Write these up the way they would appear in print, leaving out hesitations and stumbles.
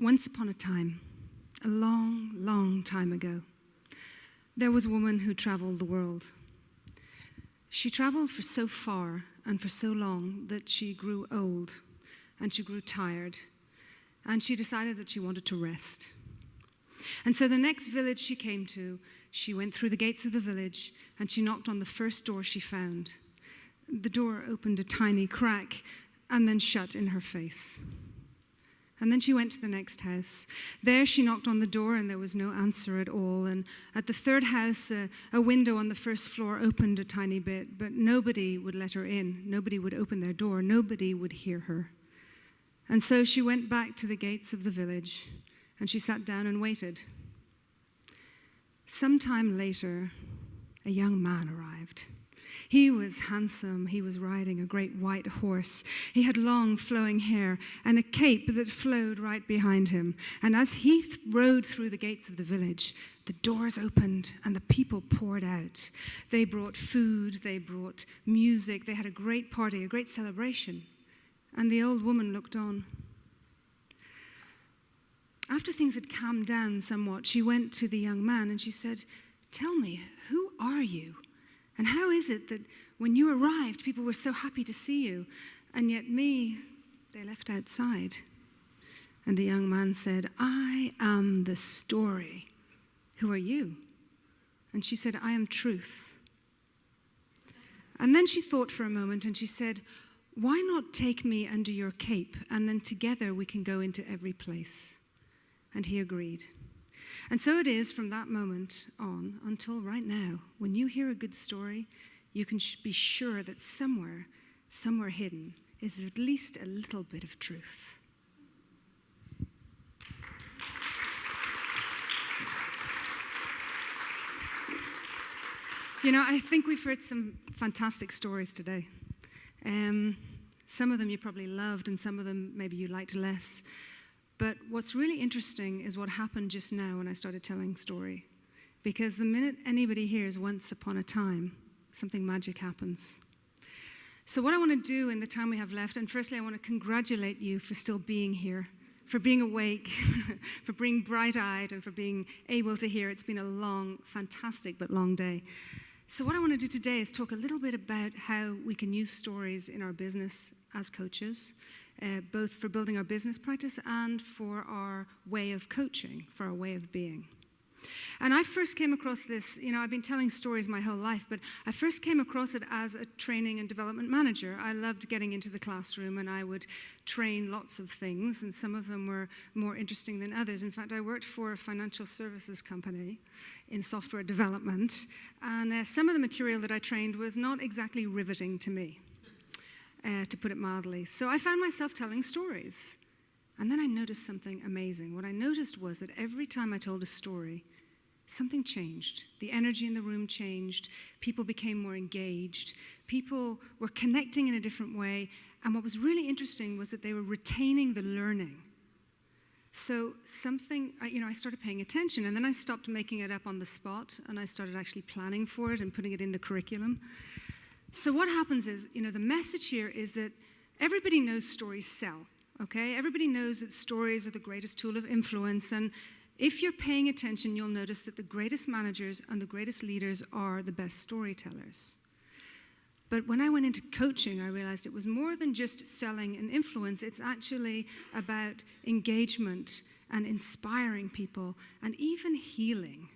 Once upon a time, a long, long time ago, there was a woman who traveled the world. She traveled for so far and for so long that she grew old and she grew tired, and she decided that she wanted to rest. And so the next village she came to, she went through the gates of the village and she knocked on the first door she found. The door opened a tiny crack and then shut in her face. And then she went to the next house. There she knocked on the door and there was no answer at all. And at the third house, a window on the first floor opened a tiny bit, but nobody would let her in. Nobody would open their door. Nobody would hear her. And so she went back to the gates of the village and she sat down and waited. Sometime later, a young man arrived. He was handsome. He was riding a great white horse. He had long flowing hair and a cape that flowed right behind him. And as he rode through the gates of the village, the doors opened and the people poured out. They brought food, they brought music, they had a great party, a great celebration. And the old woman looked on. After things had calmed down somewhat, she went to the young man and she said, "Tell me, who are you? And how is it that when you arrived, people were so happy to see you, and yet me, they left outside?" And the young man said, "I am the story. Who are you?" And she said, "I am truth." And then she thought for a moment and she said, "Why not take me under your cape, and then together we can go into every place?" And he agreed. And so it is from that moment on until right now. When you hear a good story, you can be sure that somewhere hidden is at least a little bit of truth. You know, I think we've heard some fantastic stories today. Some of them you probably loved, and some of them maybe you liked less. But what's really interesting is what happened just now when I started telling story. Because the minute anybody hears "once upon a time," something magic happens. So what I want to do in the time we have left, and firstly I want to congratulate you for still being here, for being awake, for being bright-eyed, and for being able to hear. It's been a long, fantastic but long day. So what I want to do today is talk a little bit about how we can use stories in our business as coaches, both for building our business practice and for our way of coaching, for our way of being. And I first came across this, I've been telling stories my whole life, but I first came across it as a training and development manager. I loved getting into the classroom and I would train lots of things, and some of them were more interesting than others. In fact, I worked for a financial services company in software development, and some of the material that I trained was not exactly riveting to me, to put it mildly. So I found myself telling stories. And then I noticed something amazing. What I noticed was that every time I told a story, something changed. The energy in the room changed. People became more engaged. People were connecting in a different way. And what was really interesting was that they were retaining the learning. So I started paying attention, and then I stopped making it up on the spot, and I started actually planning for it and putting it in the curriculum. So what happens is, the message here is that everybody knows stories sell, okay? Everybody knows that stories are the greatest tool of influence, and if you're paying attention, you'll notice that the greatest managers and the greatest leaders are the best storytellers. But when I went into coaching, I realized it was more than just selling and influence. It's actually about engagement and inspiring people and even healing.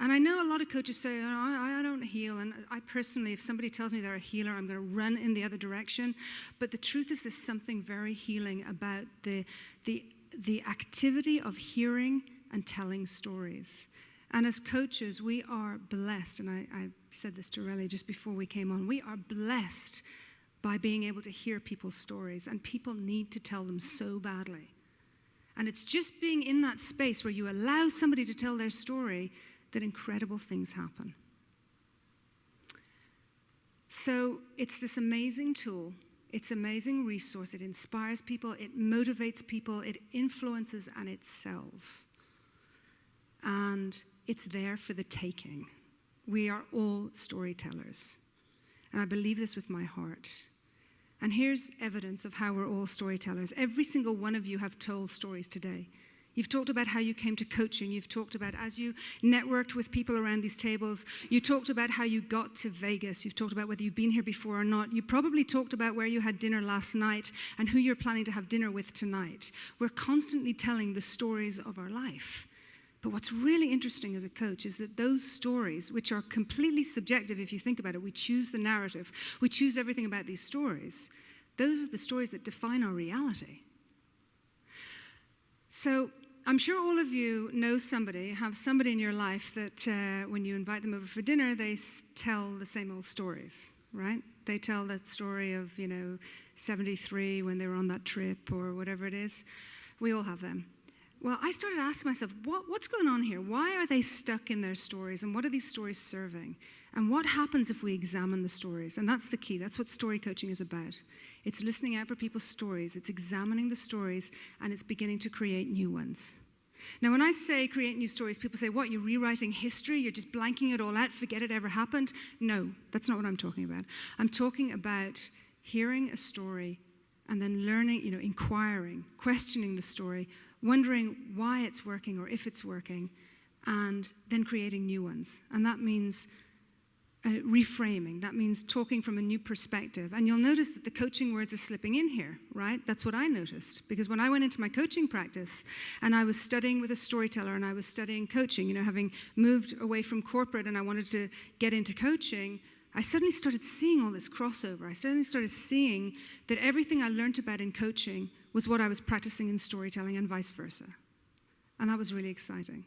And I know a lot of coaches say, I don't heal. And I personally, if somebody tells me they're a healer, I'm going to run in the other direction. But the truth is there's something very healing about the activity of hearing and telling stories. And as coaches, we are blessed, and I said this to Relly just before we came on, we are blessed by being able to hear people's stories, and people need to tell them so badly. And it's just being in that space where you allow somebody to tell their story that incredible things happen. So it's this amazing tool. It's an amazing resource. It inspires people. It motivates people. It influences, and it sells. And it's there for the taking. We are all storytellers. And I believe this with my heart. And here's evidence of how we're all storytellers. Every single one of you have told stories today. You've talked about how you came to coaching. You've talked about as you networked with people around these tables. You talked about how you got to Vegas. You've talked about whether you've been here before or not. You probably talked about where you had dinner last night and who you're planning to have dinner with tonight. We're constantly telling the stories of our life. But what's really interesting as a coach is that those stories, which are completely subjective if you think about it, we choose the narrative, we choose everything about these stories, those are the stories that define our reality. So I'm sure all of you know somebody, have somebody in your life that when you invite them over for dinner, they tell the same old stories, right? They tell that story of, 73 when they were on that trip or whatever it is. We all have them. Well, I started asking myself, what's going on here? Why are they stuck in their stories? And what are these stories serving? And what happens if we examine the stories? And that's the key. That's what story coaching is about. It's listening out for people's stories. It's examining the stories, and it's beginning to create new ones. Now, when I say create new stories, people say, what, you're rewriting history? You're just blanking it all out, forget it ever happened? No, that's not what I'm talking about. I'm talking about hearing a story and then learning, inquiring, questioning the story, wondering why it's working or if it's working, and then creating new ones. And that means reframing. That means talking from a new perspective. And you'll notice that the coaching words are slipping in here, right? That's what I noticed. Because when I went into my coaching practice and I was studying with a storyteller and I was studying coaching, having moved away from corporate and I wanted to get into coaching, I suddenly started seeing all this crossover. I suddenly started seeing that everything I learned about in coaching was what I was practicing in storytelling and vice versa. And that was really exciting.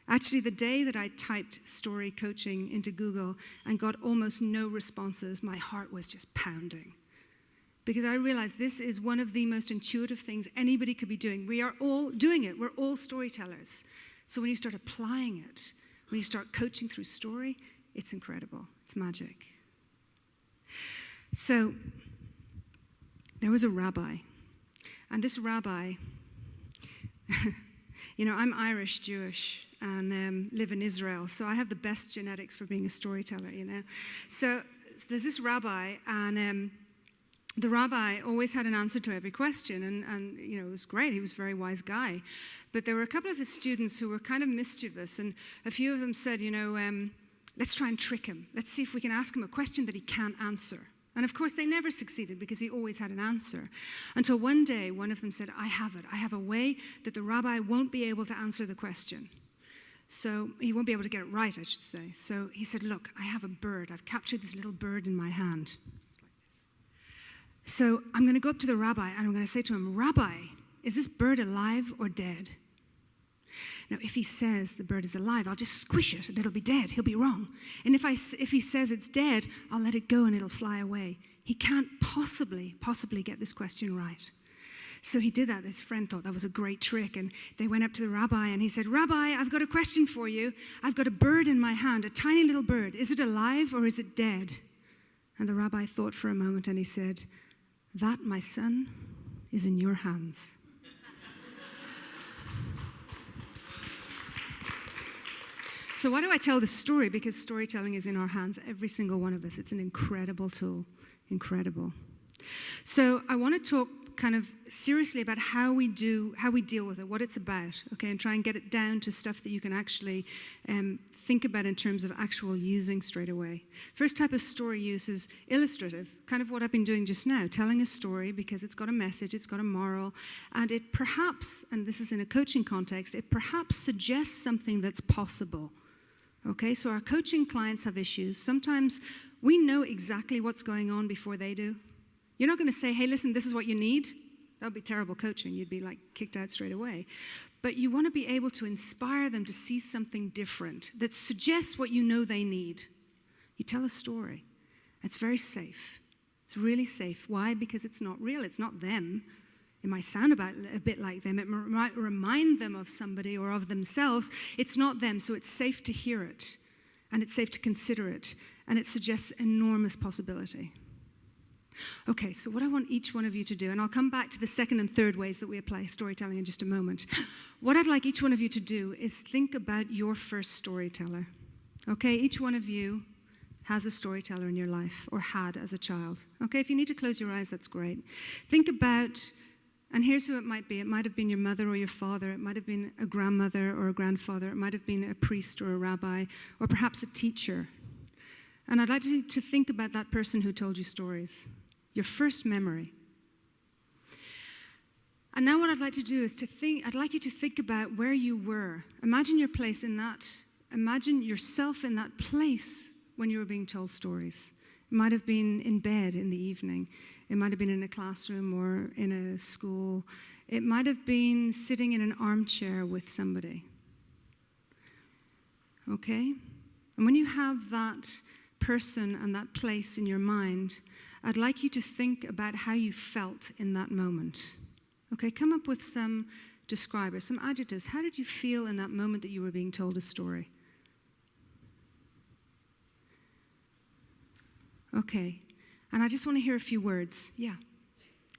Actually, the day that I typed story coaching into Google and got almost no responses, my heart was just pounding. Because I realized this is one of the most intuitive things anybody could be doing. We are all doing it. We're all storytellers. So when you start applying it, when you start coaching through story, it's incredible. It's magic. So there was a rabbi. And this rabbi, I'm Irish Jewish and live in Israel, so I have the best genetics for being a storyteller, So there's this rabbi, and the rabbi always had an answer to every question, and it was great. He was a very wise guy. But there were a couple of his students who were kind of mischievous, and a few of them said, let's try and trick him. Let's see if we can ask him a question that he can't answer. And of course, they never succeeded because he always had an answer. Until one day, one of them said, I have it. I have a way that the rabbi won't be able to answer the question. So he won't be able to get it right, I should say. So he said, look, I have a bird. I've captured this little bird in my hand. Just like this. So I'm going to go up to the rabbi and I'm going to say to him, Rabbi, is this bird alive or dead? Now, if he says the bird is alive, I'll just squish it and it'll be dead. He'll be wrong. And if he says it's dead, I'll let it go and it'll fly away. He can't possibly get this question right. So he did that. His friend thought that was a great trick. And they went up to the rabbi and he said, Rabbi, I've got a question for you. I've got a bird in my hand, a tiny little bird. Is it alive or is it dead? And the rabbi thought for a moment and he said, that, my son, is in your hands. So why do I tell this story? Because storytelling is in our hands, every single one of us. It's an incredible tool, incredible. So I want to talk kind of seriously about how we deal with it, what it's about, okay, and try and get it down to stuff that you can actually think about in terms of actual using straight away. First type of story use is illustrative, kind of what I've been doing just now, telling a story because it's got a message, it's got a moral, and it perhaps, and this is in a coaching context, it perhaps suggests something that's possible. Okay, so our coaching clients have issues. Sometimes we know exactly what's going on before they do. You're not going to say, hey, listen, this is what you need. That would be terrible coaching. You'd be like kicked out straight away. But you want to be able to inspire them to see something different that suggests what you know they need. You tell a story. It's very safe. It's really safe. Why? Because it's not real. It's not them. It might sound a bit like them. It might remind them of somebody or of themselves. It's not them, so it's safe to hear it. And it's safe to consider it. And it suggests enormous possibility. Okay, so what I want each one of you to do, and I'll come back to the second and third ways that we apply storytelling in just a moment. What I'd like each one of you to do is think about your first storyteller. Okay, each one of you has a storyteller in your life or had as a child. Okay, if you need to close your eyes, that's great. Think about, and here's who it might be. It might have been your mother or your father. It might have been a grandmother or a grandfather. It might have been a priest or a rabbi, or perhaps a teacher. And I'd like to think about that person who told you stories, your first memory. And now what I'd like to do is I'd like you to think about where you were. Imagine your place in that. Imagine yourself in that place when you were being told stories. It might have been in bed in the evening. It might have been in a classroom or in a school. It might have been sitting in an armchair with somebody. Okay? And when you have that person and that place in your mind, I'd like you to think about how you felt in that moment. Okay, come up with some describers, some adjectives. How did you feel in that moment that you were being told a story? Okay, and I just want to hear a few words. Yeah.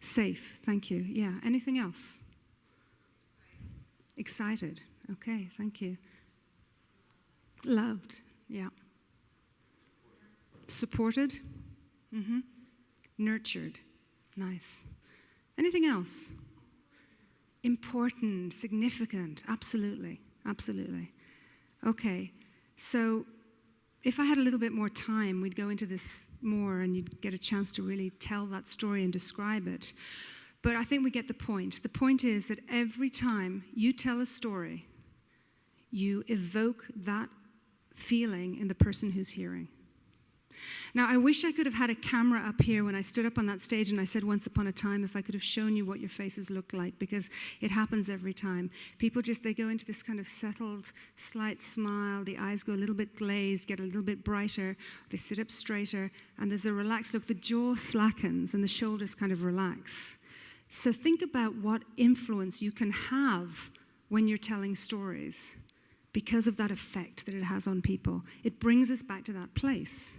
Safe, thank you. Yeah, anything else? Excited. Okay, thank you. Loved, yeah. Supported? Mm-hmm. Nurtured. Nice. Anything else? Important, significant, absolutely, absolutely. Okay, so if I had a little bit more time, we'd go into this more and you'd get a chance to really tell that story and describe it. But I think we get the point. The point is that every time you tell a story, you evoke that feeling in the person who's hearing. Now, I wish I could have had a camera up here when I stood up on that stage and I said once upon a time, if I could have shown you what your faces look like, because it happens every time. People they go into this kind of settled, slight smile, the eyes go a little bit glazed, get a little bit brighter, they sit up straighter, and there's a relaxed look. The jaw slackens and the shoulders kind of relax. So think about what influence you can have when you're telling stories because of that effect that it has on people. It brings us back to that place.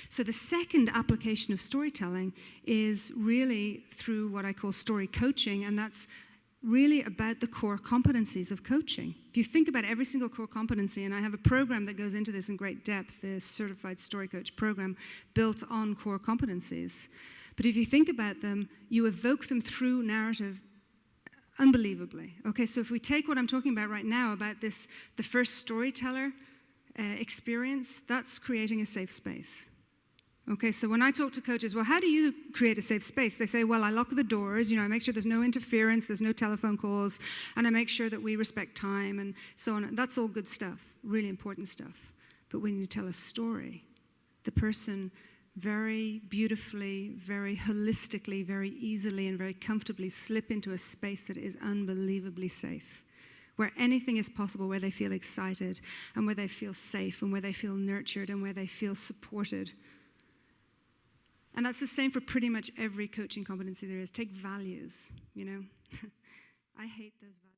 So the second application of storytelling is really through what I call story coaching, and that's really about the core competencies of coaching. If you think about every single core competency, and I have a program that goes into this in great depth, the Certified Story Coach program built on core competencies. But if you think about them, you evoke them through narrative unbelievably. Okay, so if we take what I'm talking about right now, about this, the first storyteller experience, that's creating a safe space. Okay, so when I talk to coaches, well, how do you create a safe space? They say, well, I lock the doors, I make sure there's no interference, there's no telephone calls, and I make sure that we respect time and so on. That's all good stuff, really important stuff. But when you tell a story, the person very beautifully, very holistically, very easily, and very comfortably slip into a space that is unbelievably safe, where anything is possible, where they feel excited, and where they feel safe, and where they feel nurtured, and where they feel supported. And that's the same for pretty much every coaching competency there is. Take values, I hate those values.